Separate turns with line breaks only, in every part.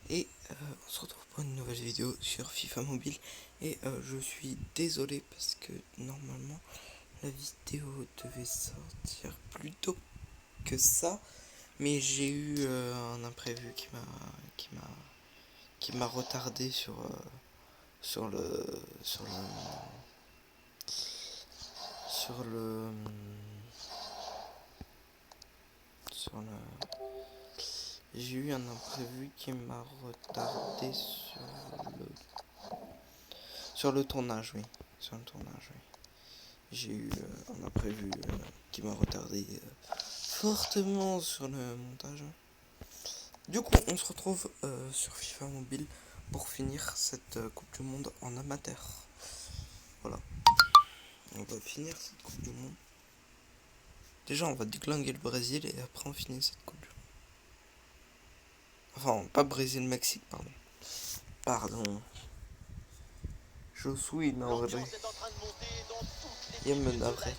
Et on se retrouve pour une nouvelle vidéo sur FIFA Mobile. Et je suis désolé parce que normalement la vidéo devait sortir plus tôt que ça, mais j'ai eu un imprévu qui m'a retardé sur le sur le sur le sur le j'ai eu un imprévu qui m'a retardé sur le tournage, oui. Sur le tournage, oui. J'ai eu un imprévu qui m'a retardé fortement sur le montage. Du coup, on se retrouve sur FIFA Mobile pour finir cette Coupe du Monde en amateur. Voilà. On va finir cette Coupe du Monde. Déjà, on va déglinguer le Brésil et après on finit cette Coupe du Monde. Enfin, pas Brésil-Mexique, pardon. Pardon. Je suis navré. Et me navré.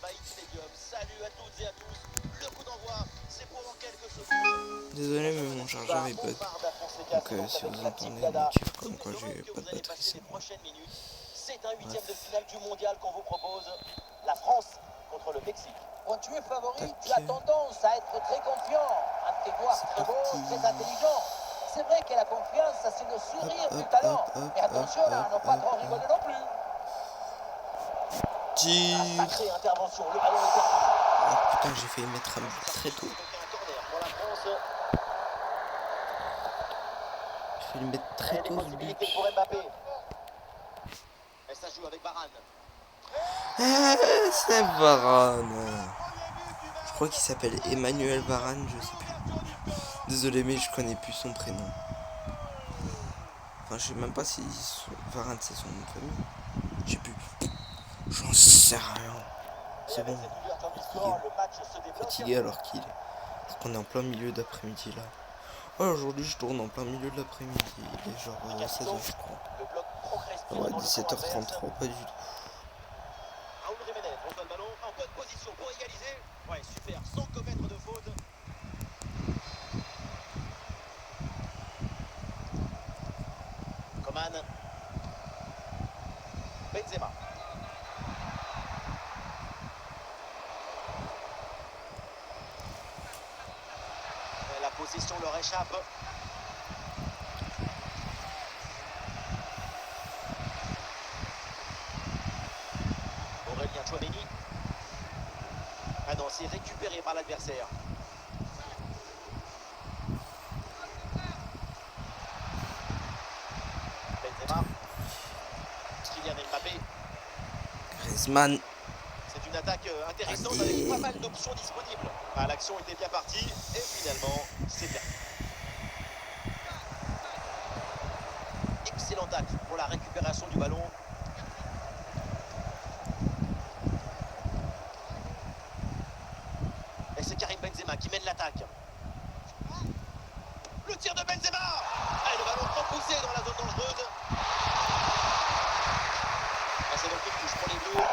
Désolé, mais mon chargeur est bug. Donc si vous entendez des motifs comme quoi j'ai pas de batterie, c'est moi.
C'est un huitième de finale du mondial qu'on vous propose. La France contre le Mexique. Quand tu es favori, tu as tendance à être très confiant. Un territoire très beau, très intelligent. C'est vrai qu'elle a confiance, ça c'est le sourire du talent. Mais attention là, ne pas trop rigoler non plus. Sacrée intervention, le ballon est perdu.
Ah putain, j'ai failli mettre un but très tôt. J'ai failli le mettre très tôt ce but.
Ça joue avec Varane.
C'est Varane. Je crois qu'il s'appelle Emmanuel Varane, je sais plus. Désolé, mais je connais plus son prénom. Enfin, je sais même pas si Varane c'est son nom de famille. Je sais plus. J'en sais rien. C'est bon. Fatigué alors qu'on est en plein milieu d'après-midi là. Ouais, aujourd'hui je tourne en plein milieu de l'après-midi. Il est genre 16h je crois. Ah ouais, 17h33, pas du tout.
Ouais, super, sans commettre de faute. Coman. Benzema. Et la possession leur échappe. Aurélien Tchouaméni. Ah non, c'est récupéré par l'adversaire. Benzema. Kylian Mbappé.
Griezmann.
C'est une attaque intéressante avec pas mal d'options disponibles. Ah, l'action était bien partie et finalement, c'est bien. Excellent acte pour la récupération du ballon. Et c'est Karim Benzema qui mène l'attaque. Le tir de Benzema. Et le ballon repoussé dans la zone dangereuse. Ah, c'est donc une touche pour les Bleus.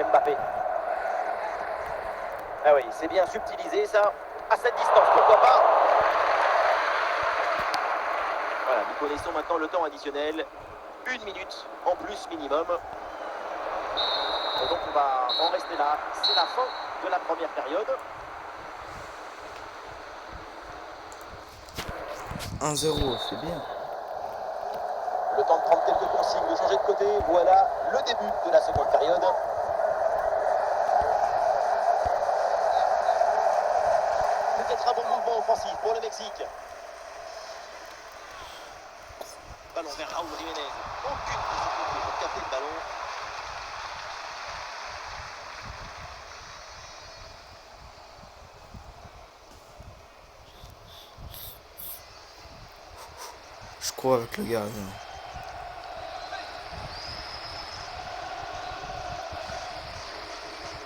Mbappé. Ah oui, c'est bien subtilisé ça. À cette distance, pourquoi pas. Voilà, nous connaissons maintenant le temps additionnel. 1 minute en plus minimum. Et donc on va en rester là. C'est la fin de la première période.
1-0, c'est bien.
Le temps de prendre quelques consignes, de changer de côté. Voilà le début de la seconde période. Peut-être un bon mouvement offensif pour le Mexique. Ballon vers Raúl Jiménez. Aucune difficulté pour capter le ballon.
Je cours avec le gardien.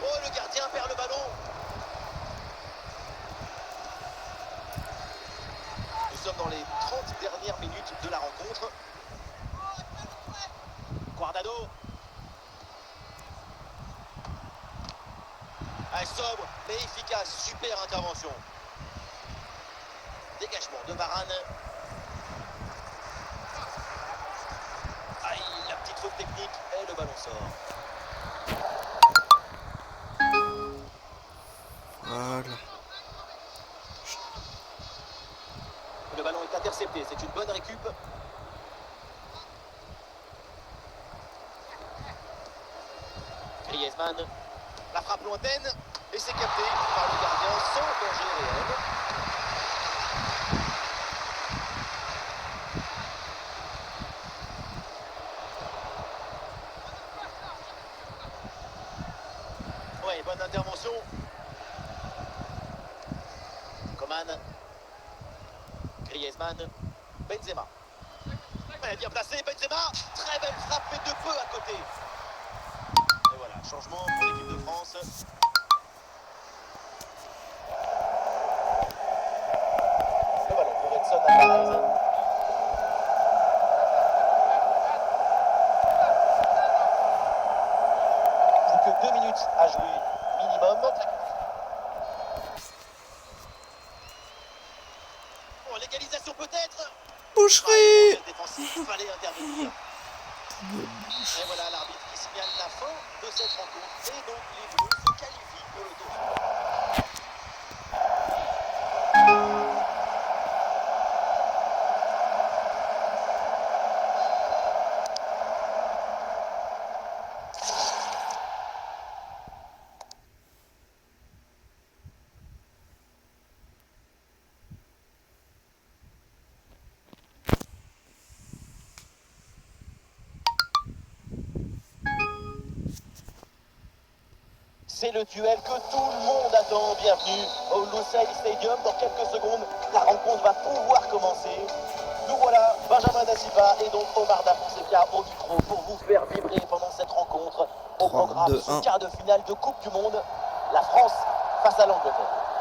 Oh, le gardien perd le ballon. Nous sommes dans les 30 dernières minutes de la rencontre. Guardado. Ah, sobre, mais efficace. Super intervention. Dégagement de Varane. Aïe, la petite faute technique et le ballon sort.
Voilà.
Le ballon est intercepté, c'est une bonne récup. Griezmann, la frappe lointaine et c'est capté par le gardien sans danger réel. Ouais, bonne intervention. Coman. Griezmann. Benzema. Ouais, bien placé, Benzema. Très belle frappe, mais de peu à côté. Et voilà, changement pour l'équipe de France. Le ballon pour Edson Alvarez. Plus que 2 minutes à jouer minimum. Bon, l'égalisation peut-être.
Boucherie.
Défensif, fallait intervenir. Et voilà l'arbitre qui signale la fin de cette rencontre. Et donc les Bleus se qualifient pour le demi-finale. C'est le duel que tout le monde attend. Bienvenue au Lusail Stadium. Dans quelques secondes, la rencontre va pouvoir commencer. Nous voilà, Benjamin Da Silva et donc Omar Da Fonseca au micro pour vous faire vibrer pendant cette rencontre. Au
3,
programme,
2,
ce
1.
quart de finale de Coupe du Monde, la France face à l'Angleterre.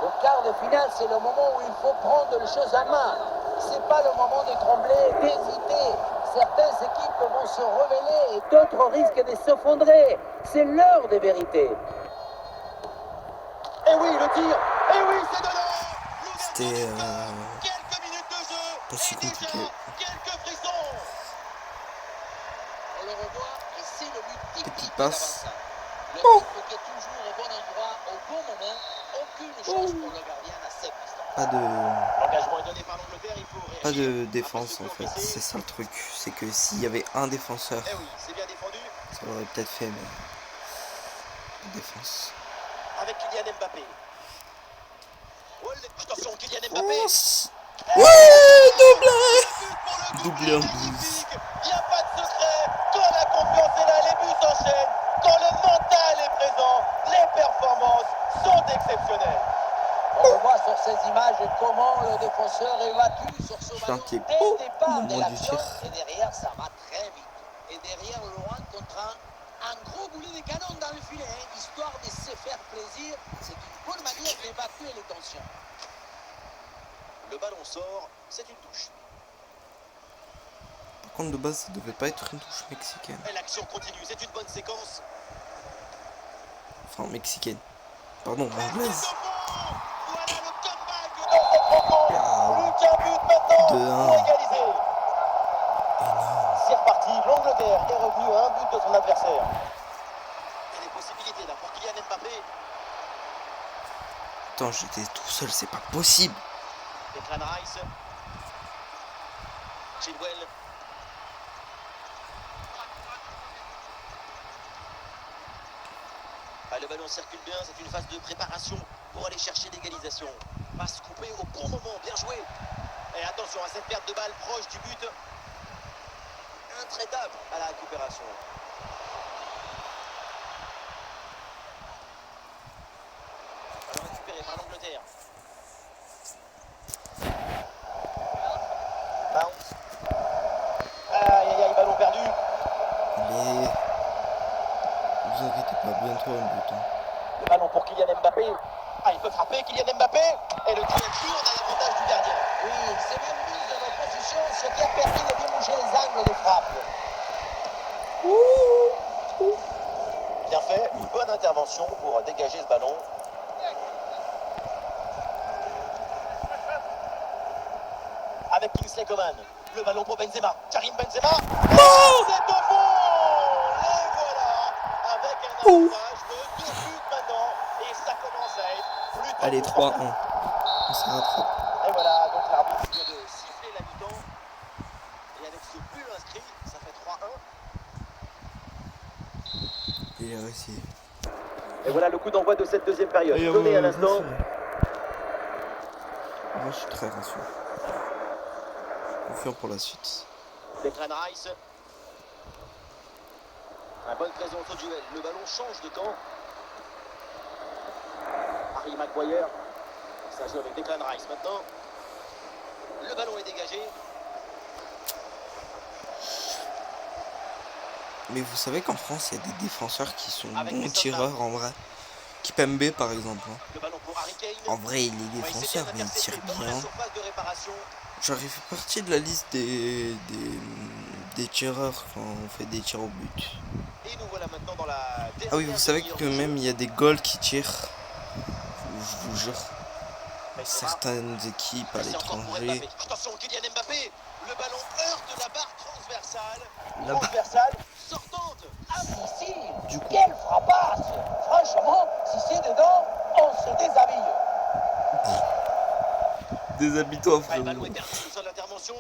Le quart de finale, c'est le moment où il faut prendre les choses en main. C'est pas le moment de trembler, d'hésiter. Certaines équipes vont se rebeller et d'autres risquent de s'effondrer. C'est l'heure des vérités.
Et oui, le tir. Et oui, c'est dedans.
C'était
Quelques minutes de jeu.
pas si
Et déjà,
compliqué.
quelques frissons.
On le revoit et c'est le but typique
Petite
de
passe.
l'avant-centre. Le but est toujours au bon endroit, au bon moment. Aucune chance pour le gardien à cette distance.
Pas de
L'engagement est donné par l'Angleterre, il faut réagir.
pas de
Après
défense
ce
en
coup
fait.
enfilé.
C'est ça le truc. C'est que s'il y avait un défenseur,
Eh oui, c'est bien défendu.
ça l'aurait peut-être fait, mais la défense.
Avec Kylian Mbappé. Oh, attention, Kylian Mbappé.
Oh, ouais, doublé. Doublé en
Doublé
douze.
magnifique. Il n'y a pas de secret. Quand la confiance est là, les buts s'enchaînent. Quand le mental est présent, les performances sont exceptionnelles.
On revoit sur ces images comment le défenseur est battu sur ce
Putain,
ballon
qui est
dès le départ
au
de
moment du
l'action.
tir.
Et derrière, ça va très vite. Et derrière, Laurent contre un gros boulet de canon dans le filet, hein, histoire de se faire plaisir. C'est une bonne manière d'évacuer les tensions.
Le ballon sort, c'est une touche.
Par contre, de base, ça devait pas être une touche mexicaine.
Et l'action continue, c'est une bonne séquence.
Enfin, mexicaine. Pardon, anglaise.
Voilà le comeback dans cette rencontre.
Ah,
Plus qu'un but maintenant
2-1.
pour égaliser.
énorme.
C'est reparti, l'Angleterre est revenue à un but de son adversaire. Il y a des possibilités là pour Kylian Mbappé.
Attends, j'étais tout seul, c'est pas possible.
Declan Rice. Chilwell. Ah, le ballon circule bien, c'est une phase de préparation pour aller chercher l'égalisation. Passe coupée au bon moment, bien joué. Et attention à cette perte de balle proche du but. Intraitable à la récupération. Ballon récupéré par l'Angleterre. Bounce. Aïe aïe aïe, ballon perdu.
Mais ne vous inquiétez pas, bientôt un but. Hein.
Le ballon pour Kylian Mbappé. Ah, il peut frapper Kylian Mbappé. Et le duel lourd à l'avantage du gardien.
Oui, il s'est même mis dans l'opposition, ce qui a permis de déboucher les angles des frappes.
Bien fait, une bonne intervention pour dégager ce ballon. avec Kingsley Coman. Le ballon pour Benzema. Karim Benzema.
Non!
C'est au fond. Les voilà. Avec un avantage de 2 buts maintenant. Et ça commence à être plutôt...
Allez, 3-1. On se rattrape.
Et voilà, donc l'arbitre vient de siffler la mi-temps. Et avec ce but inscrit, ça fait 3-1.
Il a réussi.
Et voilà le coup d'envoi de cette deuxième période. Donné à l'instant.
Moi, je suis très rassuré. Confiant pour la suite.
Declan Rice. Un bonne présence au duel. Le ballon change de camp. Harry Maguire. Ça joue avec Declan Rice maintenant. Le ballon est dégagé.
Mais vous savez qu'en France, il y a des défenseurs qui sont
Avec
bons
Christophe
tireurs en vrai. Kipembe par exemple.
Le ballon pour Harry Kane.
En vrai, il est
Ouais, il s'est
défenseur,
bien
mais il
intercepté
tire
dans la
bien.
surface de réparation.
J'aurais fait partie de la liste des tireurs quand on fait des tirs au but.
Et nous voilà maintenant dans la
Ah oui,
dernière
vous savez
demi-heure
que
de jeu.
même il y a des goals qui tirent. Je vous jure.
Benzema.
Certaines équipes à
C'est encore pour
l'étranger.
Mbappé. Attention, Kylian Mbappé. Le ballon heurte la barre transversale.
La barre.
Transversale sortante. Ah, si,
Du coup.
Quelle frappasse! Franchement, si c'est dedans, on se déshabille.
Déshabille-toi,
Le
frérot.
ballon est perdu sur l'intervention.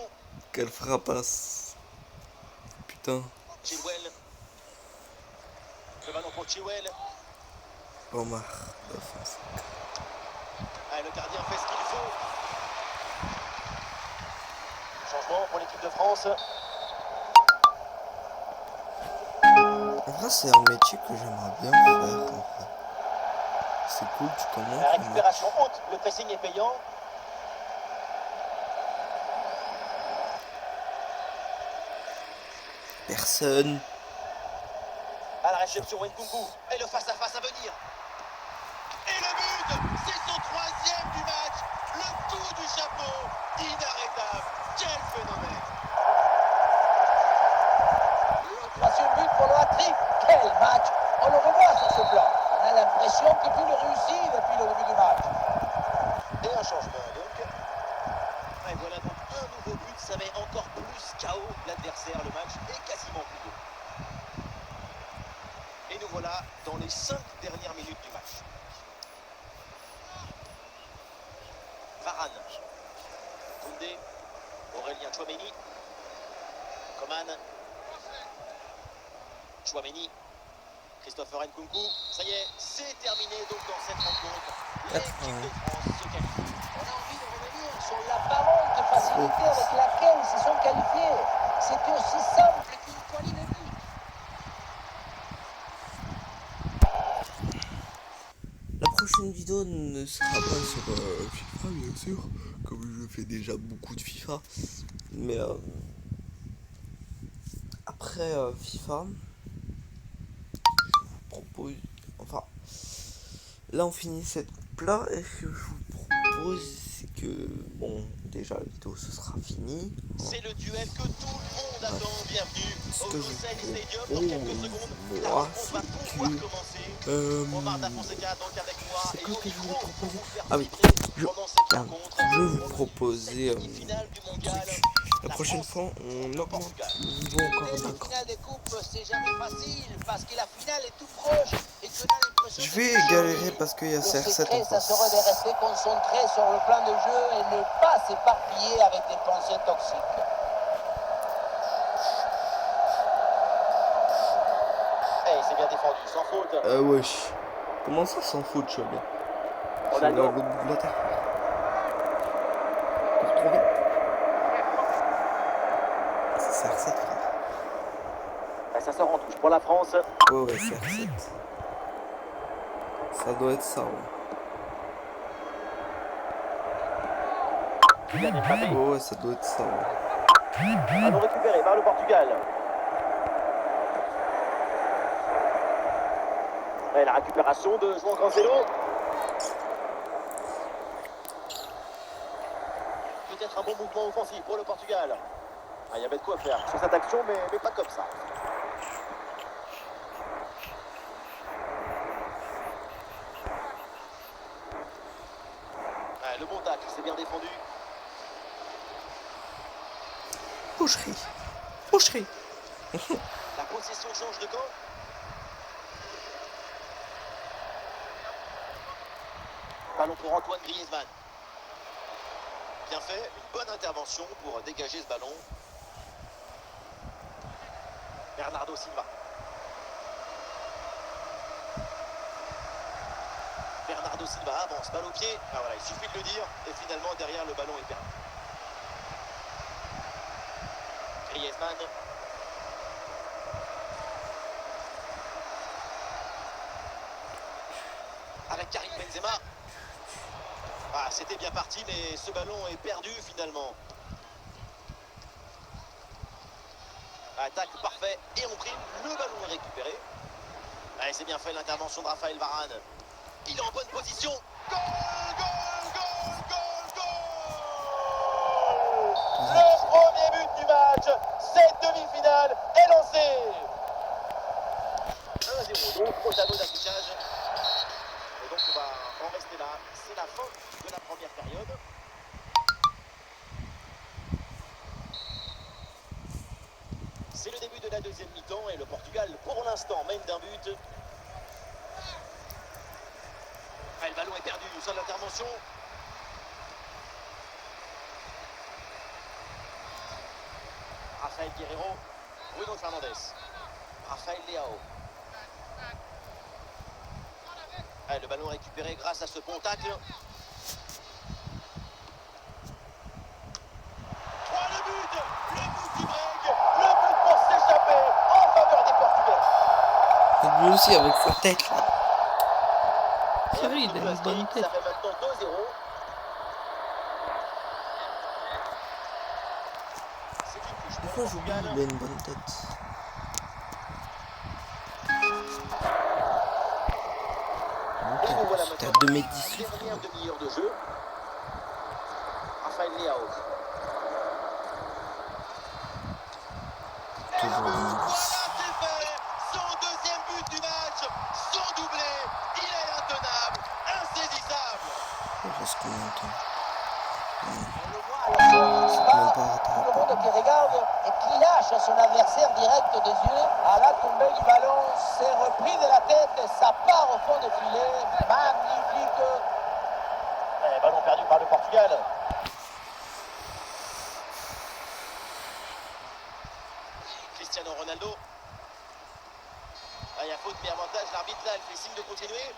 Quelle frappasse. Putain.
Chilwell. Le ballon pour Chilwell.
Omar. D'offense.
Ah, le gardien fait ce qu'il faut. Changement pour l'équipe de France.
En vrai, c'est un métier que j'aimerais bien faire. En vrai. C'est cool, tu
La
commences.
récupération haute. Le pressing est payant.
Personne.
À la réception, Nkunku. Et le face-à-face à venir. Et le but. C'est son 3e du match. Le coup du chapeau. Inarrêtable. Quel phénomène.
Le troisième but pour le hat-trick. Quel match! On le revoit sur ce plan. On a l'impression que tout le réussit depuis le début du match.
Et un changement donc. Et voilà donc un nouveau but. Ça met encore plus KO l'adversaire. Le match est quasiment plié. Et nous voilà dans les 5 dernières minutes du match. Varane. Koundé. Aurélien Tchouaméni. Coman. Tchouaméni. Christopher Nkunku. Ça y est, c'est terminé donc dans cette rencontre. L'équipe de France se qualifie.
On a envie de revenir sur l'apparente facilité avec laquelle ils se sont qualifiés. C'était aussi simple qu'une poignée de buts.
La prochaine vidéo ne sera pas sur FIFA, bien sûr, comme je fais déjà beaucoup de FIFA. Mais après FIFA, je vous propose. Enfin, là on finit cette plat et ce que je vous propose, c'est que. Bon, déjà la vidéo ce sera fini.
C'est le duel que tout le monde attend. Bienvenue
Ce
au
que je
Lusail
vous
Stadium. Dans quelques secondes, la
moi,
rencontre va
c'est
pouvoir
que.
commencer. Omar Da Fonseca donc avec moi
C'est
et
quoi
au
que je
micro
voulais
pour
proposer?
vous faire
Ah oui,
vibrer
je
pendant cette
vais
rencontre.
vous proposer
Cette demi-finale du mondial.
la prochaine fois on augmente le niveau encore
La
d'accord.
finale des coupes, c'est jamais facile parce que la finale est tout proche et qu'on a l'impression.
Je vais galérer parce qu'il y a
Le
CR7
secret,
en
ça
face.
serait de rester concentré sur le plan de jeu et ne pas s'éparpiller avec des pensées toxiques.
Hey, c'est bien défendu, sans faute.
Wesh. Comment ça s'en fout de Cholet?
On
C'est
a
à l'autre bout de la terre. Encore trop vite. C'est CR7 frère.
Ça sort en touche pour la France.
Ouais, CR7. Ça doit être ça, ouais.
Kylian Mbappé.
Ouais, ça doit être ça, ouais.
Ballon récupéré par le Portugal. Et la récupération de João Cancelo. Peut-être un bon mouvement offensif pour le Portugal. Ah, il y avait de quoi faire sur cette action, mais pas comme ça. Ah, le bon tacle, c'est bien défendu.
Boucherie. Boucherie.
La possession change de camp. Ballon pour Antoine Griezmann. Bien fait, une bonne intervention pour dégager ce ballon. Bernardo Silva. Bernardo Silva avance, balle au pied. Ah voilà, il suffit de le dire. Et finalement, derrière, le ballon est perdu. Griezmann. Avec Karim Benzema. Ah, c'était bien parti, mais ce ballon est perdu finalement. Attaque parfait et on prime. Le ballon est récupéré. Allez, c'est bien fait l'intervention de Raphaël Varane. Il est en bonne position. Goal, goal, goal, goal, goal. Le premier but du match. Cette demi-finale est lancée. 1-0, donc au tableau d'affichage. Et donc on va en rester là. C'est la fin de la première période. C'est le début de la deuxième mi-temps et le Portugal, pour l'instant, mène d'un but. Ah, le ballon est perdu sur l'intervention. Rafael Guerreiro, Bruno Fernandes, Rafael Leao. Ah, le ballon récupéré grâce à ce bon tacle. Le but du break, le but pour s'échapper en faveur des Portugais.
Et lui aussi avec sa tête là.
Et
C'est vrai, il a une bonne tête.
ça fait maintenant 2-0. C'est une touche
Des
pour
fois
le
j'oublie,
Portugal.
il a une bonne tête.
Et nous voilà
C'était à
maintenant
2
dans
mètres
la
10.
dernière demi-heure de jeu. Rafael Leao.
Toujours
Voilà,
dans le
c'est fait. Son deuxième but du match. Son doublé. Il est intenable, insaisissable.
Il reste combien de temps?
On le voit à la série,
C'est
pas
même pas
tout le
rattrapé.
monde qui regarde et qui lâche son adversaire direct des yeux. À la tombée du ballon, s'est repris de la tête, ça part au fond du filet. Magnifique.
Et ballon perdu par le Portugal. Cristiano Ronaldo. Ah, il y a faute, mais avantage. L'arbitre là, elle fait signe de continuer.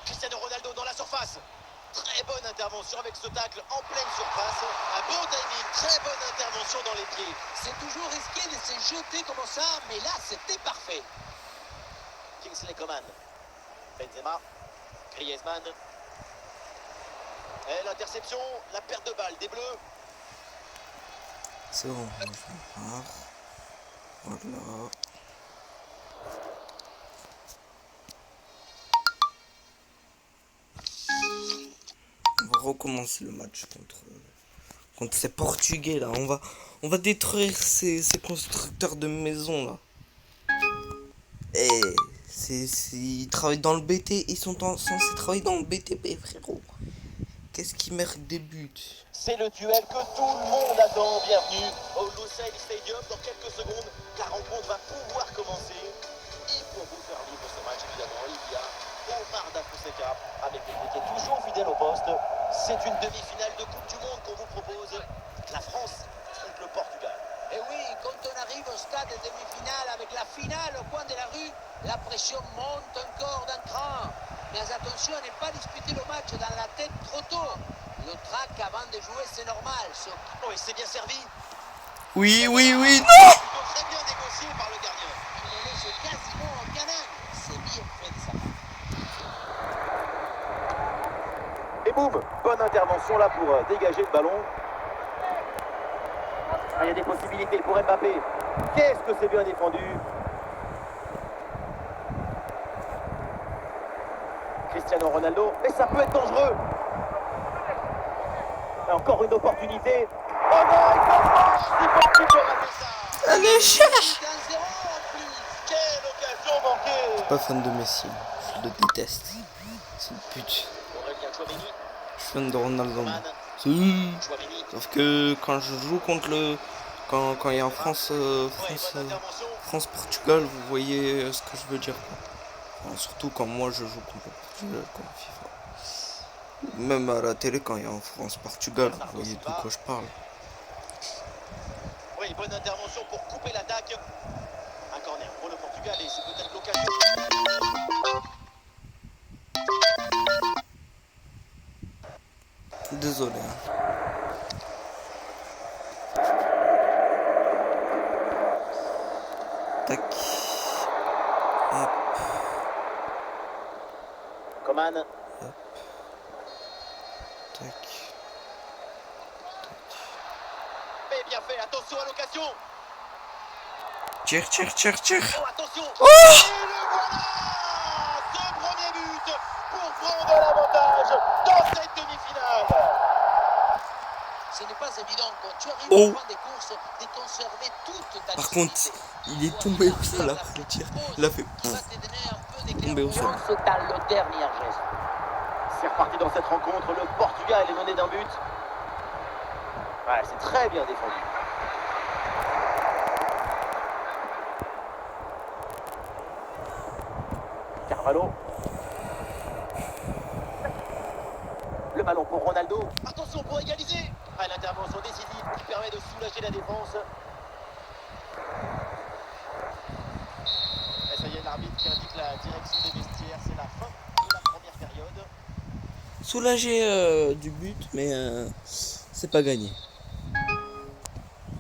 Cristiano Ronaldo dans la surface. Très bonne intervention avec ce tacle en pleine surface. Un bon timing, très bonne intervention dans les pieds.
C'est toujours risqué de se jeter comme ça, mais là, c'était parfait.
Kingsley Coman. Benzema. Griezmann. Et l'interception, la perte de balle des Bleus.
C'est bon, je pars. Voilà. On va recommencer le match contre ces Portugais là. On va détruire ces constructeurs de maisons là. Et ils travaillent dans le BT, ils sont censés travailler dans le BTP, frérot. Qu'est-ce qui mérite des buts?
C'est le duel que tout le monde attend. Bienvenue au Lusail Stadium. Dans quelques secondes, la rencontre va pouvoir commencer. Et pour vous faire vivre ce match, évidemment, il y a Omar Da Fonseca avec l'équipe qui est toujours fidèle au poste. C'est une demi-finale de Coupe du Monde qu'on vous propose. La France contre le Portugal.
Et oui, quand on arrive au stade de demi-finale avec la finale au coin de la rue, la pression monte encore d'un cran. Mais attention à ne pas disputer le match dans la tête trop tôt. Le trac avant de jouer, c'est normal.
Oh, et c'est bien servi.
Oui, oui, oui, non!
Plutôt très bien négocié par le gardien.
Il le laisse quasiment en canal. C'est bien fait de sa part.
Et boum, bonne intervention là pour dégager le ballon. Ah, il y a des possibilités pour Mbappé. Qu'est-ce que c'est bien défendu. Cristiano Ronaldo, mais ça peut être dangereux. Et encore une opportunité. Oh non, il commence. C'est pas plus pour rater ça.
Allez, cherche!
15-0 en plus.
Quelle occasion manquée.
Pas fan de Messi, je le déteste. C'est le pute.
Aurélien Tchouaméni,
Je suis fan de Ronaldo.
Coman,
Si.
Tchouaméni.
Sauf que quand je joue Quand il y a en France-Portugal, vous voyez ce que je veux dire. Enfin, surtout quand moi je joue contre le Portugal, quoi, FIFA. Même à la télé, quand il y a en France-Portugal, vous voyez de quoi je parle.
Oui, bonne intervention pour couper l'attaque. Un corner pour le Portugal et c'est peut-être l'occasion.
Désolé. Tac. Hop.
Coman.
Tac.
Mais bien fait, attention à l'occasion.
Tire.
Oh, attention.
Oh,
Et le voilà. Ce premier but pour prendre l'avantage dans cette demi-finale. Ce n'est pas évident quand tu arrives au point des courses de conserver toute ta
par contre, il est tombé au sol après le tir. Il a fait tomber au sol.
C'est à le dernier geste.
C'est reparti dans cette rencontre. Le Portugal est mené d'un but. Ouais, c'est très bien défendu. Carvalho. Le ballon pour Ronaldo. Attention pour égaliser. Ah, l'intervention décisive qui permet de soulager la défense. Et ça y est, l'arbitre qui indique la direction des vestiaires. C'est la fin de la première période.
Soulagé du but, mais c'est pas gagné.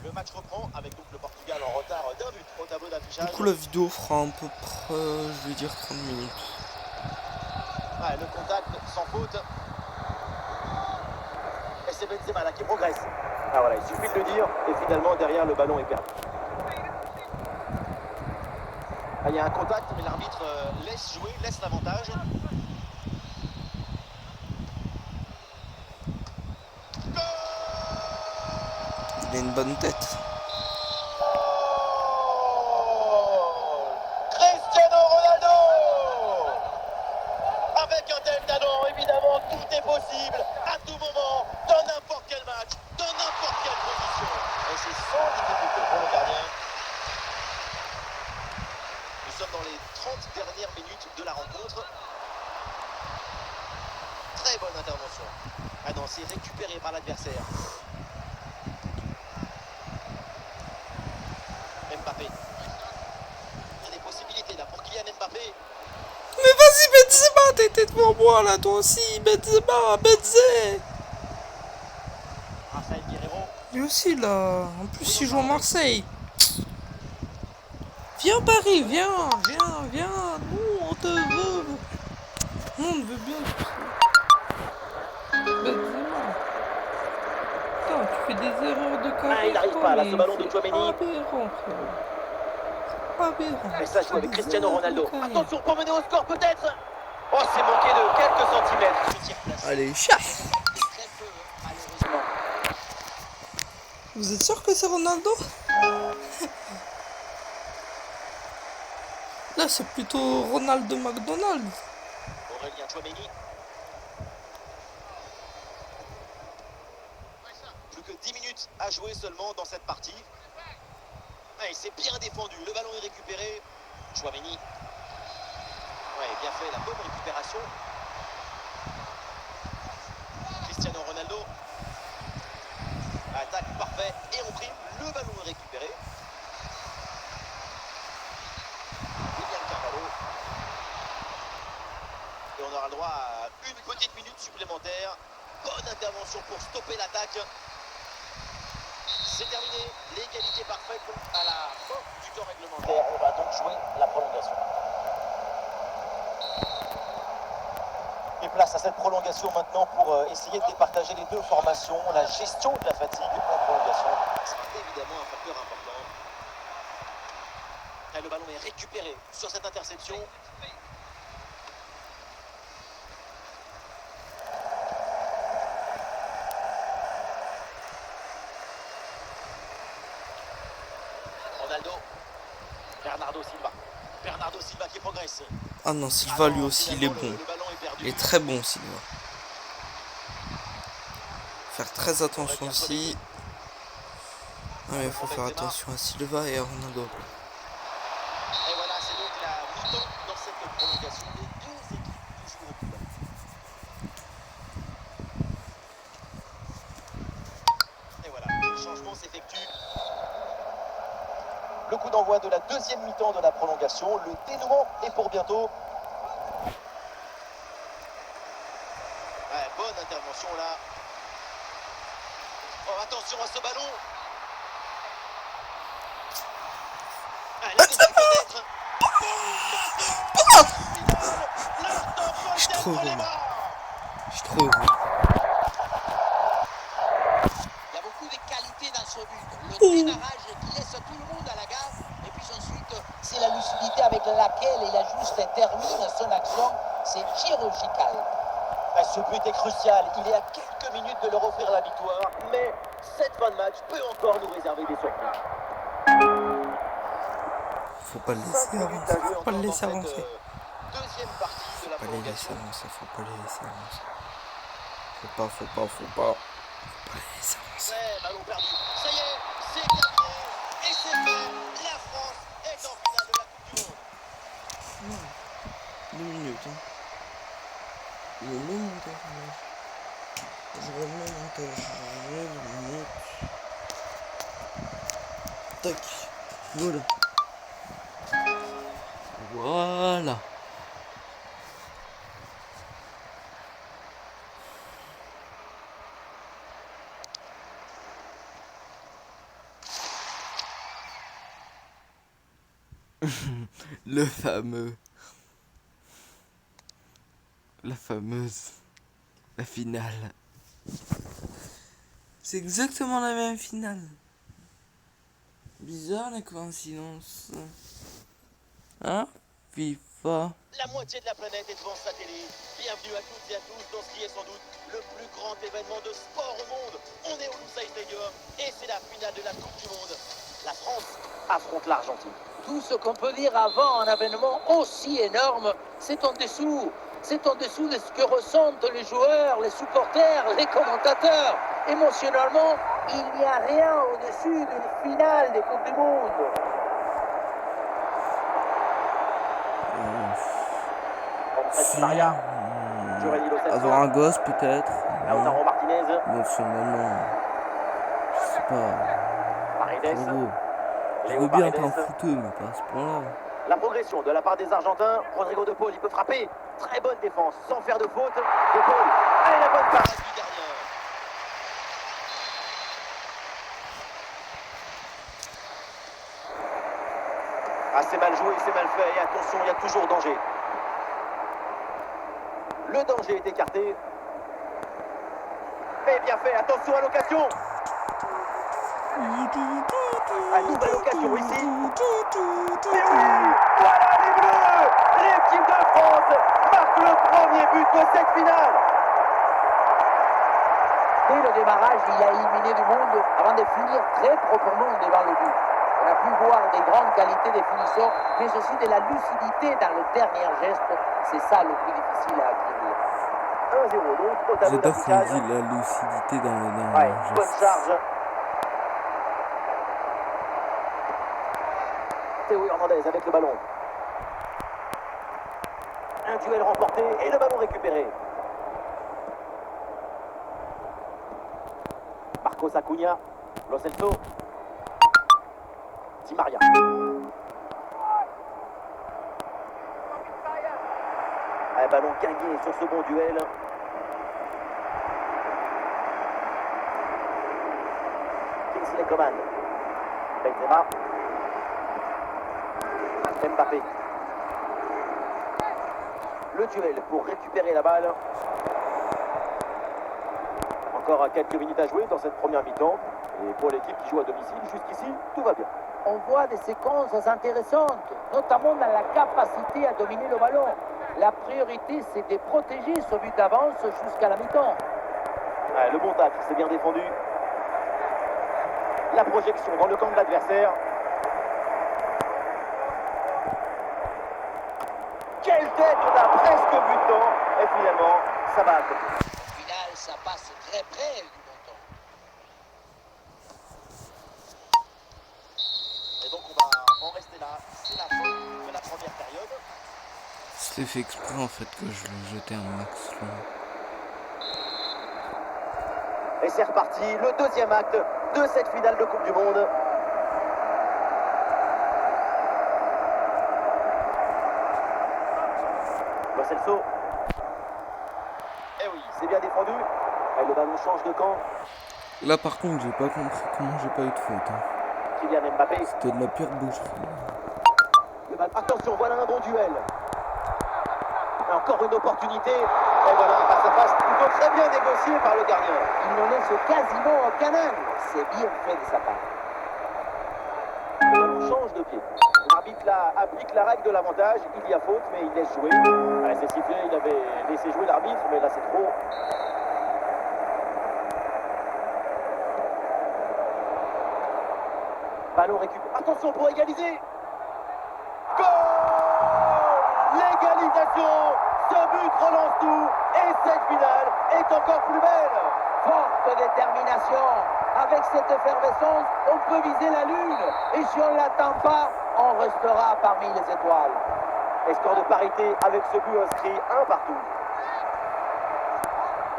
Le match reprend avec donc le Portugal en retard d'un but au tableau d'affichage.
Du coup, la vidéo fera à peu près, je vais dire 30 minutes.
Ouais, le contact sans faute. Et c'est Benzema là qui progresse. Ah voilà, il suffit de le dire. Et finalement, derrière, le ballon est perdu. Ah, il y a un contact, mais l'arbitre laisse jouer, laisse l'avantage.
Il a une bonne tête.
Cristiano Ronaldo. Avec un tel talent, évidemment, tout est possible, à tout moment, dans n'importe quel match, dans n'importe quelle position. Et c'est sans difficulté pour le gardien. Nous sommes dans les 30 dernières minutes de la rencontre. Très bonne intervention. Ah non, c'est récupéré par l'adversaire. Mbappé. Il y a des possibilités là pour Kylian Mbappé.
Mais vas-y, Benzema, t'étais devant moi là, toi aussi. Benzema.
Raphaël Guerreiro.
Lui aussi là. En plus, il joue à Marseille. Viens Paris, viens. Nous, on te veut. Nous, on te veut bien. Benzema. Putain, tu fais des erreurs de carrière.
Ah, il n'arrive pas là, ce ballon de Tchouaméni.
Aberrant, frérot. Aberrant.
Et ça joue avec Cristiano Ronaldo. Attention pour mener au score peut-être. Oh, c'est manqué de quelques centimètres.
Allez, chasse.
Très peu, malheureusement.
Vous êtes sûr que c'est Ronaldo? Là, c'est plutôt Ronald de McDonald's.
Aurélien Tchouaméni. Plus que 10 minutes à jouer seulement dans cette partie. Ah, et c'est bien défendu. Le ballon est récupéré. Tchouaméni. Ouais, bien fait, la bonne récupération. Cristiano Ronaldo. Attaque parfait et on prime. Le ballon est récupéré. William Carvalho. Et on aura le droit à une petite minute supplémentaire. Bonne intervention pour stopper l'attaque. C'est terminé. L'égalité parfaite à la fin du temps réglementaire. On va donc jouer la prolongation. Et place à cette prolongation maintenant pour essayer de départager les deux formations. La gestion de la fatigue en prolongation sera évidemment un facteur important. Et le ballon est récupéré sur cette interception. Ronaldo. Bernardo Silva qui progresse.
Ah non, Silva lui aussi, il est bon. Il est très bon, Silva. Faire très attention aussi. Non mais il faut faire attention à Silva et à Ronaldo.
Et voilà, c'est donc la mi-temps dans cette prolongation. Les deux équipes toujours au combat. Et voilà, le changement s'effectue. Le coup d'envoi de la deuxième mi-temps de la prolongation. Le dénouement est pour bientôt. Ouais, bonne intervention là. Oh, attention à ce ballon. Ah, la deuxième peut-être.
Je suis trop heureux. Je suis trop heureux.
Il y a beaucoup de qualité dans ce but. Le démarrage qui laisse tout le monde à la gare. Et puis ensuite, c'est la lucidité avec laquelle il ajuste et termine son action. C'est chirurgical.
Ce but est crucial. Il est à quelques minutes de leur offrir la victoire. Mais cette fin de match peut encore nous réserver des surprises.
Faut pas le laisser avancer. Faut pas le laisser avancer.
Deuxième partie de la
Faut pas les laisser
prolongation.
avancer. Faut pas les laisser avancer. Faut pas les laisser avancer.
Ouais, ballon perdu. Ça y est, c'est terminé. Et c'est fait. La France est en finale de la Coupe du Monde.
2 minutes. Hein. Le montage. Je remets le montage. Je remets le minutes. Tac. Voilà. Voilà. Le fameux. La fameuse. La finale. C'est exactement la même finale. Bizarre la coïncidence. Hein? FIFA.
La moitié de la planète est devant sa télé. Bienvenue à toutes et à tous dans ce qui est sans doute le plus grand événement de sport au monde. On est au Lusail Stadium et c'est la finale de la Coupe du Monde. La France affronte l'Argentine.
Tout ce qu'on peut dire avant un événement aussi énorme, c'est en dessous. C'est en dessous de ce que ressentent les joueurs, les supporters, les commentateurs. Émotionnellement, il n'y a rien au-dessus d'une finale des Coupes du Monde.
Maria,
Avoir un gosse peut-être.
Lautaro Martinez,
Émotionnellement. Je sais pas.
Paredes,
Gros. Je
Léo
veux bien être
Paredes.
un fouteux, mais pas à ce point-là.
La progression de la part des Argentins. Rodrigo De Paul, il peut frapper. Très bonne défense, sans faire de faute. De Paul, allez la bonne passe du gardien. Ah, c'est mal joué, c'est mal fait. Et attention, il y a toujours danger. Le danger est écarté. Et bien fait, attention à l'occasion. À nouvelle occasion ici. Mais oui, voilà les Bleus. L'équipe de France marque le premier but de cette finale.
Dès le démarrage, il a éliminé du monde avant de finir très proprement devant le but. On a pu voir des grandes qualités de finition, mais aussi de la lucidité dans le dernier geste. C'est ça le plus difficile à acquérir.
1-0 donc au tableau
J'adore qu'on
d'affichage.
dit la lucidité dans le
Ouais,
dernier
bonne
geste.
charge. Théo Hernandez avec le ballon. Un duel remporté et le ballon récupéré. Marcos Acuna, Lo Celso, Di Maria. Un ballon gagné sur ce bon duel. Kingsley Coman, Benzema, Mbappé. Le duel pour récupérer la balle. Encore quelques minutes à jouer dans cette première mi-temps. Et pour l'équipe qui joue à domicile, jusqu'ici, tout va bien.
On voit des séquences intéressantes, notamment dans la capacité à dominer le ballon. La priorité, c'est de protéger ce but d'avance jusqu'à la mi-temps.
Ouais, le bon tacle, c'est bien défendu. La projection dans le camp de l'adversaire. Quelle tête, on a presque vu le temps. Et finalement, ça va à côté.
Au final, ça passe très près du bon temps.
C'était fait exprès en fait que je le jetais un max loin.
Et c'est reparti, le deuxième acte de cette finale de Coupe du Monde. Lo Celso. Eh oui, c'est bien défendu. Et le ballon change de camp.
Là par contre j'ai pas compris comment j'ai pas eu de faute. Hein.
Kylian Mbappé.
C'était de la pure boucherie.
Le ballon. Attention, voilà un bon duel. Et encore une opportunité. Et voilà, face à face, plutôt très bien négocié par le gardien.
Il n'en laisse quasiment aucun angle. C'est bien fait de sa part.
Le ballon change de pied. L'arbitre là applique la règle de l'avantage. Il y a faute, mais il laisse jouer. Ouais, c'est sifflé, il avait laissé jouer l'arbitre, mais là c'est trop. Ballon récupéré. Attention pour égaliser. Goal! L'égalisation. Ce but relance tout. Et cette finale est encore plus belle.
Forte détermination. Avec cette effervescence, on peut viser la lune. Et si on ne l'attend pas, on restera parmi les étoiles.
Et score de parité avec ce but inscrit 1 partout.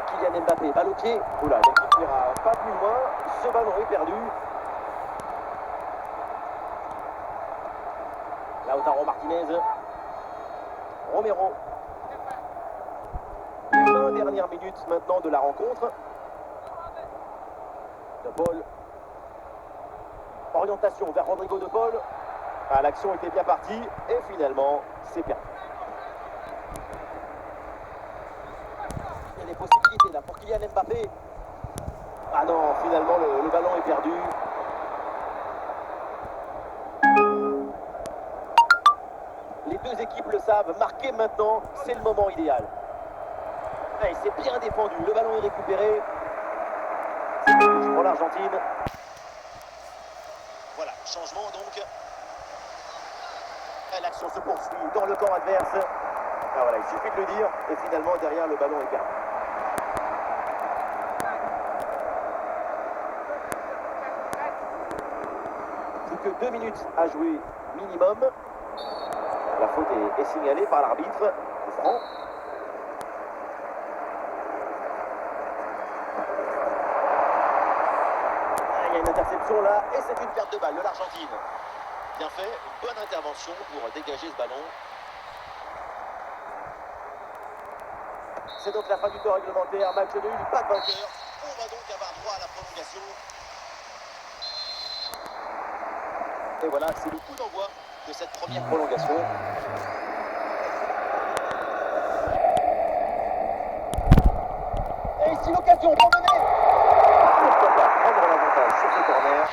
Kylian Mbappé, balle au pied. Oula, l'équipe n'ira pas plus loin. Ce ballon est perdu. Lautaro Martinez. Romero. Les 20 dernières minutes maintenant de la rencontre. De Paul. Orientation vers Rodrigo de Paul. Ah, l'action était bien partie et finalement c'est perdu. Il y a des possibilités là pour Kylian Mbappé. Ah non, finalement le ballon est perdu. Les deux équipes le savent, marquer maintenant, c'est le moment idéal. Et c'est bien défendu, le ballon est récupéré. C'est touche pour l'Argentine. Voilà, changement donc. Et l'action se poursuit dans le camp adverse. Ah voilà, il suffit de le dire. Et finalement, derrière, le ballon est perdu. Plus que 2 minutes à jouer minimum. La faute est signalée par l'arbitre. Franc. Il y a une interception là et c'est une perte de balle de l'Argentine. Bien fait, une bonne intervention pour dégager ce ballon. C'est donc la fin du temps réglementaire, match nul, pas de vainqueur. On va donc avoir droit à la prolongation. Et voilà, c'est le coup d'envoi de cette première prolongation. Et ici l'occasion pour mener. Pourquoi pas prendre l'avantage sur ce corner.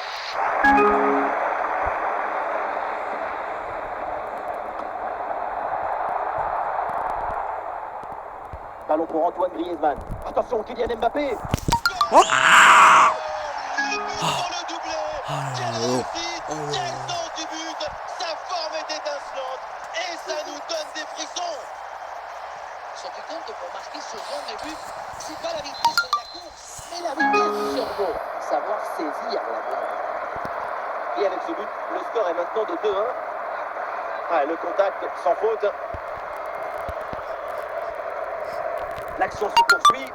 Ballon pour Antoine Griezmann. Attention, Kylian Mbappé.
Oh
Le doublé. Quelle réussite. Quel sens du but. Sa forme est étincelante. Et ça nous donne des frissons.
Se rend compte que pour marquer ce genre de but, c'est pas la vitesse de la course, mais la vitesse du cerveau. Savoir saisir la balle.
Et avec ce but, le score est maintenant de 2-1. Ouais, le contact sans faute. L'action se poursuit.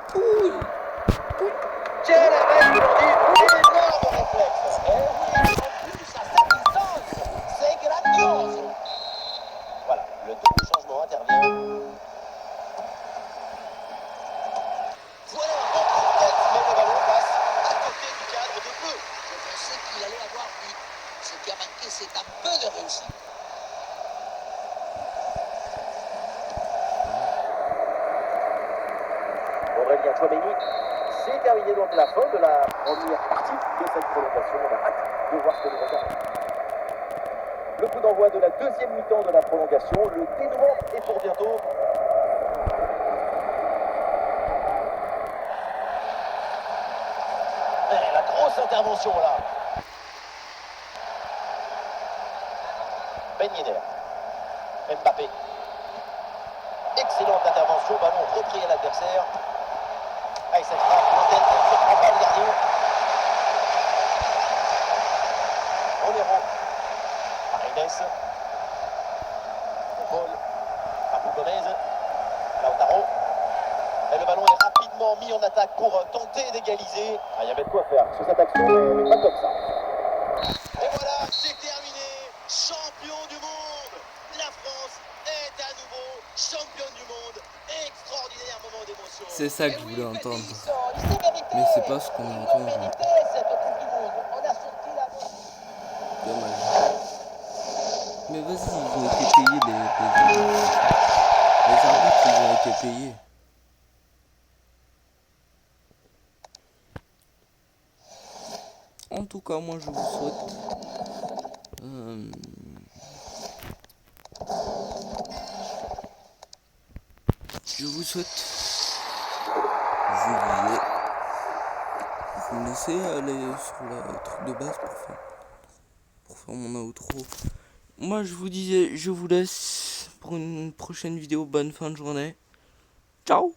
Quel arrêt, énorme réflexe.
Et oui, en plus à cette distance, c'est grandiose.
Voilà, le double changement intervient. Voilà un bon coup de tête, mais le ballon passe à côté du cadre de peu.
Je pensais qu'il allait avoir but. Ce qui a manqué, c'est un peu de réussite.
Aurélien Tchouaméni, c'est terminé donc la fin de la première partie de cette prolongation. On a hâte de voir ce que nous réserve. Le coup d'envoi de la deuxième mi-temps de la prolongation. Le dénouement est pour bientôt. Et la grosse intervention là. Ben Yedder. Mbappé. Excellente intervention. Ballon repris à l'adversaire. Ah, et cette frappe lointaine qui ne surprend pas le gardien. Romero. Paredes. De Paul. Papu Gomez. pour tenter d'égaliser. Ah, il y avait de quoi faire sur cette action, mais pas comme ça. Et voilà, c'est terminé. Champion du monde. La France est à nouveau championne du monde. Extraordinaire moment d'émotion.
C'est ça que je voulais entendre.
Il s'est mérité.
Mais c'est pas ce qu'on a
Ils l'ont
entendu.
mérité, cette Coupe du Monde. On a sorti la...
Dommage. Mais vas-y, ils ont été payés les arbitres, ils ont été payés. En tout cas, moi je vous souhaite vous laisser aller sur le truc de base pour faire mon outro. Moi je vous disais, je vous laisse pour une prochaine vidéo. Bonne fin de journée. Ciao.